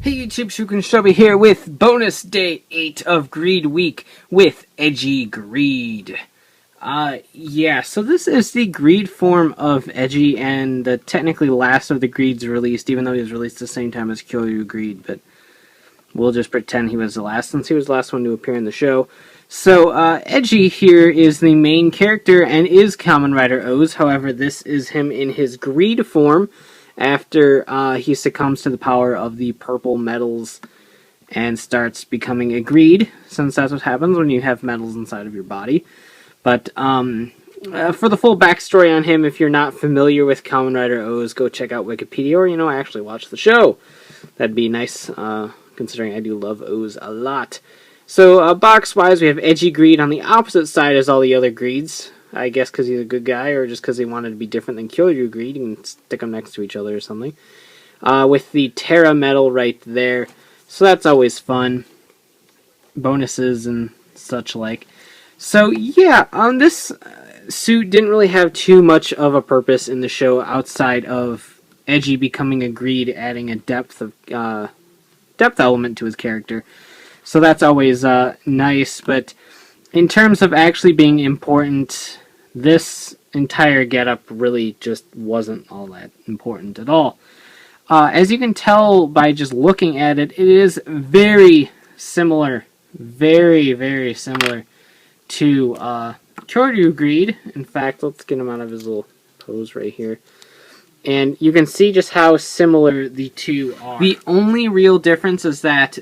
Hey YouTube, TaToBa here with bonus day 8 of Greed Week with Eiji Greeed. Yeah, so this is the Greed form of Eiji and the technically last of the Greeds released, even though he was released at the same time as Kyouryu Greeed, but we'll just pretend he was the last since he was the last one to appear in the show. So, Eiji here is the main character and is Kamen Rider O's, however this is him in his Greed form, after he succumbs to the power of the purple metals and starts becoming a Greed, since that's what happens when you have metals inside of your body. But for the full backstory on him, if you're not familiar with Kamen Rider O's, go check out Wikipedia, or, actually watch the show. That'd be nice, considering I do love O's a lot. So, box-wise, we have Eiji Greeed on the opposite side as all the other Greeds. I guess because he's a good guy, or just because he wanted to be different than Kyouryu Greeed. You can stick them next to each other or something. With the Ptera Medal right there. So that's always fun. Bonuses and such like. So yeah, this suit didn't really have too much of a purpose in the show outside of Eiji becoming a Greed, adding a depth element to his character. So that's always nice, but in terms of actually being important, this entire getup really just wasn't all that important at all. As you can tell by just looking at it, it is very similar, very, very similar to Kyouryu Greeed. In fact, let's get him out of his little pose right here. And you can see just how similar the two are. The only real difference is that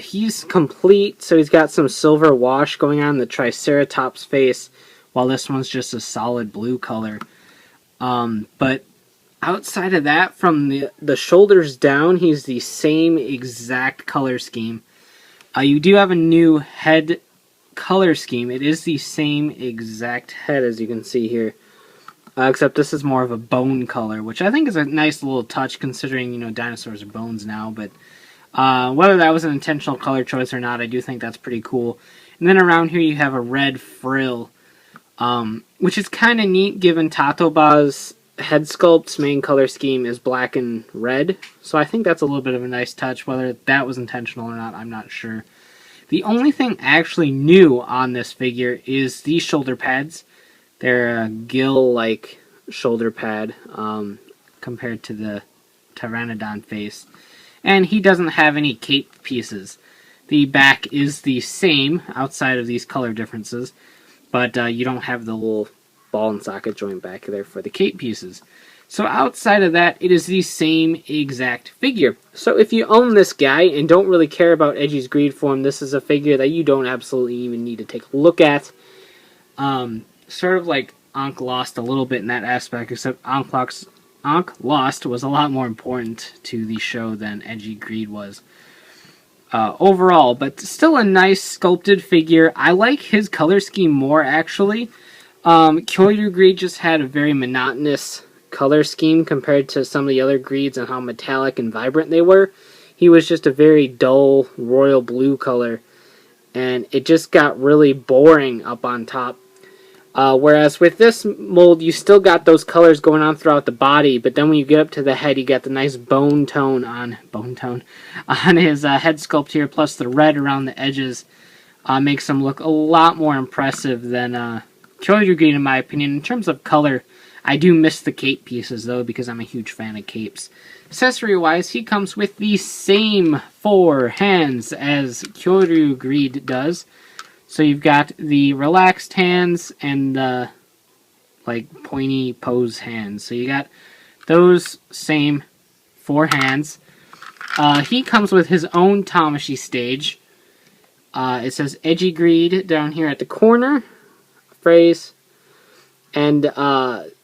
he's complete, so he's got some silver wash going on the triceratops face, while this one's just a solid blue color. But outside of that, from the shoulders down, he's the same exact color scheme. You do have a new head color scheme. It is the same exact head, as you can see here. Except this is more of a bone color, which I think is a nice little touch considering, dinosaurs are bones now. But whether that was an intentional color choice or not, I do think that's pretty cool. And then around here you have a red frill, which is kind of neat given TaToBa's head sculpt's main color scheme is black and red. So I think that's a little bit of a nice touch. Whether that was intentional or not, I'm not sure. The only thing actually new on this figure is these shoulder pads. They're a gill-like shoulder pad compared to the Pteranodon face. And he doesn't have any cape pieces. The back is the same outside of these color differences, but you don't have the little ball and socket joint back there for the cape pieces. So outside of that, it is the same exact figure. So if you own this guy and don't really care about Eiji's Greeed form, this is a figure that you don't absolutely even need to take a look at. Sort of like Ankh lost a little bit in that aspect, except Ankh lost was a lot more important to the show than Eiji Greeed was overall, but still a nice sculpted figure. I like his color scheme more, actually. Kyouryu Greeed just had a very monotonous color scheme compared to some of the other Greeds and how metallic and vibrant they were. He was just a very dull royal blue color, and it just got really boring up on top. Whereas with this mold, you still got those colors going on throughout the body, but then when you get up to the head, you got the nice bone tone on his head sculpt here, plus the red around the edges makes him look a lot more impressive than Kyouryu Greeed, in my opinion. In terms of color, I do miss the cape pieces, though, because I'm a huge fan of capes. Accessory-wise, he comes with the same 4 hands as Kyouryu Greeed does. So you've got the relaxed hands and the pointy pose hands. So you got those same 4 hands. He comes with his own Tamashii Stage. It says Eiji Greeed down here at the corner. Phrase. And 3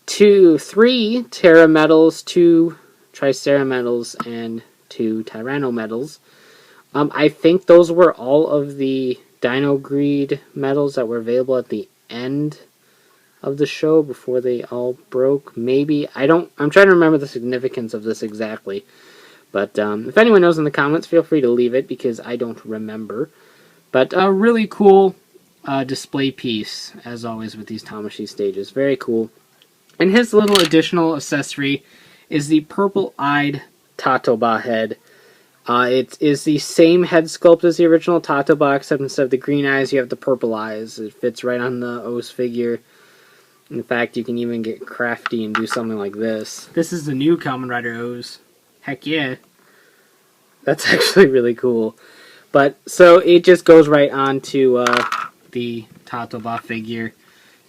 Ptera Medals, 2 Tricera Medals, and 2 Tyranno Medals. I think those were all of the Dino Greed medals that were available at the end of the show before they all broke. Maybe. I'm trying to remember the significance of this exactly. But if anyone knows in the comments, feel free to leave it because I don't remember. But a really cool display piece, as always, with these Tamashii stages. Very cool. And his little additional accessory is the purple-eyed TaToBa head. It is the same head sculpt as the original TaToBa, except instead of the green eyes, you have the purple eyes. It fits right on the O's figure. In fact, you can even get crafty and do something like this. This is the new Kamen Rider O's. Heck yeah. That's actually really cool. But, so it just goes right onto the TaToBa figure.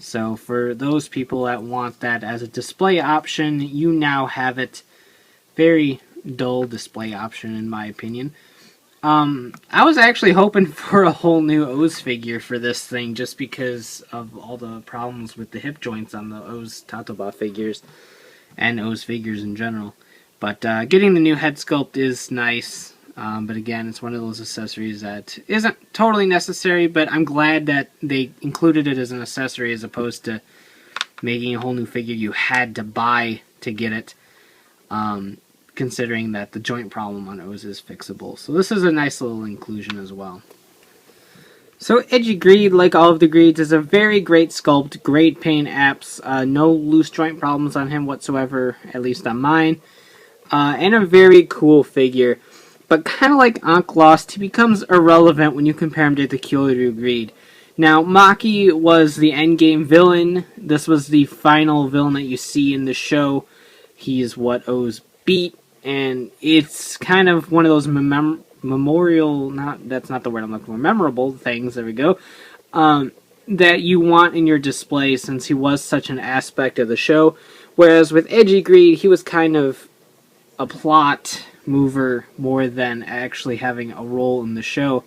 So for those people that want that as a display option, you now have it. Very dull display option in my opinion. I was actually hoping for a whole new O's figure for this thing just because of all the problems with the hip joints on the O's TaToBa figures and O's figures in general. But getting the new head sculpt is nice. But again, it's one of those accessories that isn't totally necessary, but I'm glad that they included it as an accessory as opposed to making a whole new figure you had to buy to get it, considering that the joint problem on O's is fixable. So this is a nice little inclusion as well. So Eiji Greeed, like all of the Greeds, is a very great sculpt, great paint apps, no loose joint problems on him whatsoever, at least on mine, and a very cool figure. But kind of like Ankh Lost, he becomes irrelevant when you compare him to the Kyouryu Greeed. Now, Maki was the endgame villain. This was the final villain that you see in the show. He's what O's beat, and it's kind of one of those memorial, that's not the word I'm looking for, memorable things, there we go, that you want in your display since he was such an aspect of the show. Whereas with Eiji Greeed, he was kind of a plot mover more than actually having a role in the show.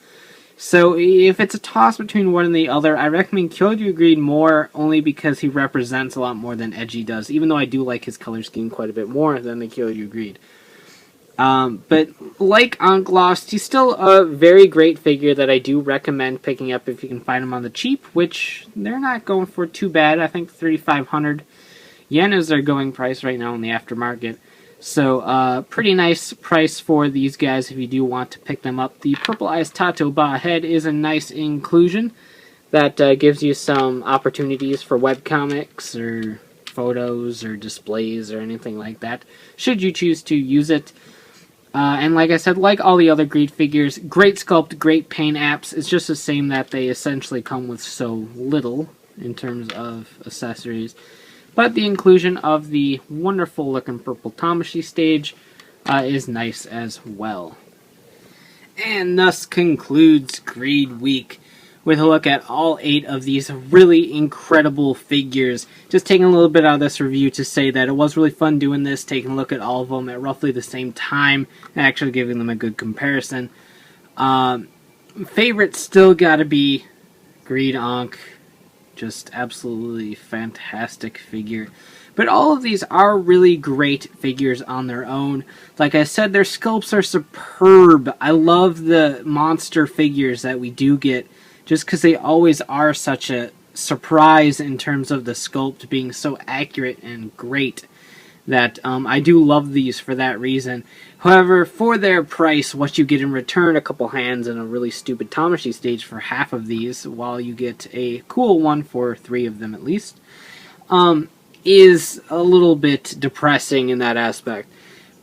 So if it's a toss between one and the other, I recommend Kyouryu Greeed more only because he represents a lot more than Eiji does, even though I do like his color scheme quite a bit more than the Kyouryu Greeed. But like Ankh Lost, he's still a very great figure that I do recommend picking up if you can find him on the cheap, which they're not going for too bad. I think 3,500 yen is their going price right now in the aftermarket. So, pretty nice price for these guys if you do want to pick them up. The Purple Eyes TaToBa head is a nice inclusion that gives you some opportunities for webcomics or photos or displays or anything like that, should you choose to use it. And like I said, like all the other Greed figures, great sculpt, great paint apps. It's just the same that they essentially come with so little in terms of accessories. But the inclusion of the wonderful looking purple Tamashii Stage is nice as well. And thus concludes Greed Week with a look at all 8 of these really incredible figures. Just taking a little bit out of this review to say that it was really fun doing this, taking a look at all of them at roughly the same time, and actually giving them a good comparison. Favorites still gotta be Greed Ankh. Just absolutely fantastic figure. But all of these are really great figures on their own. Like I said, their sculpts are superb. I love the monster figures that we do get, just because they always are such a surprise in terms of the sculpt being so accurate and great, that I do love these for that reason. However, for their price, what you get in return, a couple hands and a really stupid Tamashii Stage for half of these, while you get a cool one for 3 of them at least, is a little bit depressing in that aspect.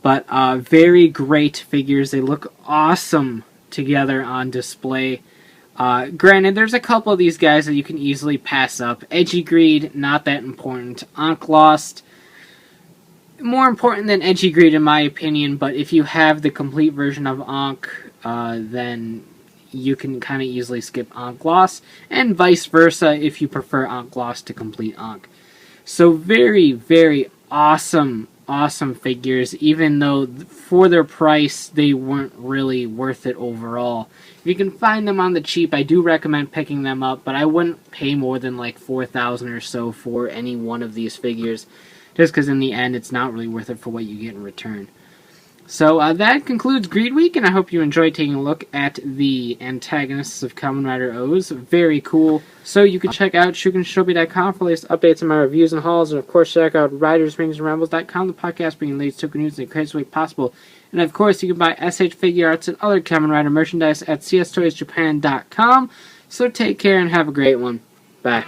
But very great figures. They look awesome together on display. Granted, there's a couple of these guys that you can easily pass up. Eiji Greeed, not that important. Ankh Lost, more important than Eiji Greeed in my opinion, but if you have the complete version of Ankh, then you can kind of easily skip Ankh Lost, and vice versa if you prefer Ankh Lost to complete Ankh. So very, very awesome figures, even though for their price they weren't really worth it overall. If you can find them on the cheap, I do recommend picking them up, but I wouldn't pay more than like 4,000 or so for any one of these figures, just because in the end it's not really worth it for what you get in return. So that concludes Greed Week, and I hope you enjoyed taking a look at the antagonists of Kamen Rider O's. Very cool. So you can check out shukinshobi.com for latest updates on my reviews and hauls, and of course check out ridersringsandrambles.com, the podcast bringing the latest token news in the craziest way possible. And of course you can buy S.H.Figuarts and other Kamen Rider merchandise at cstoysjapan.com. So take care and have a great one. Bye.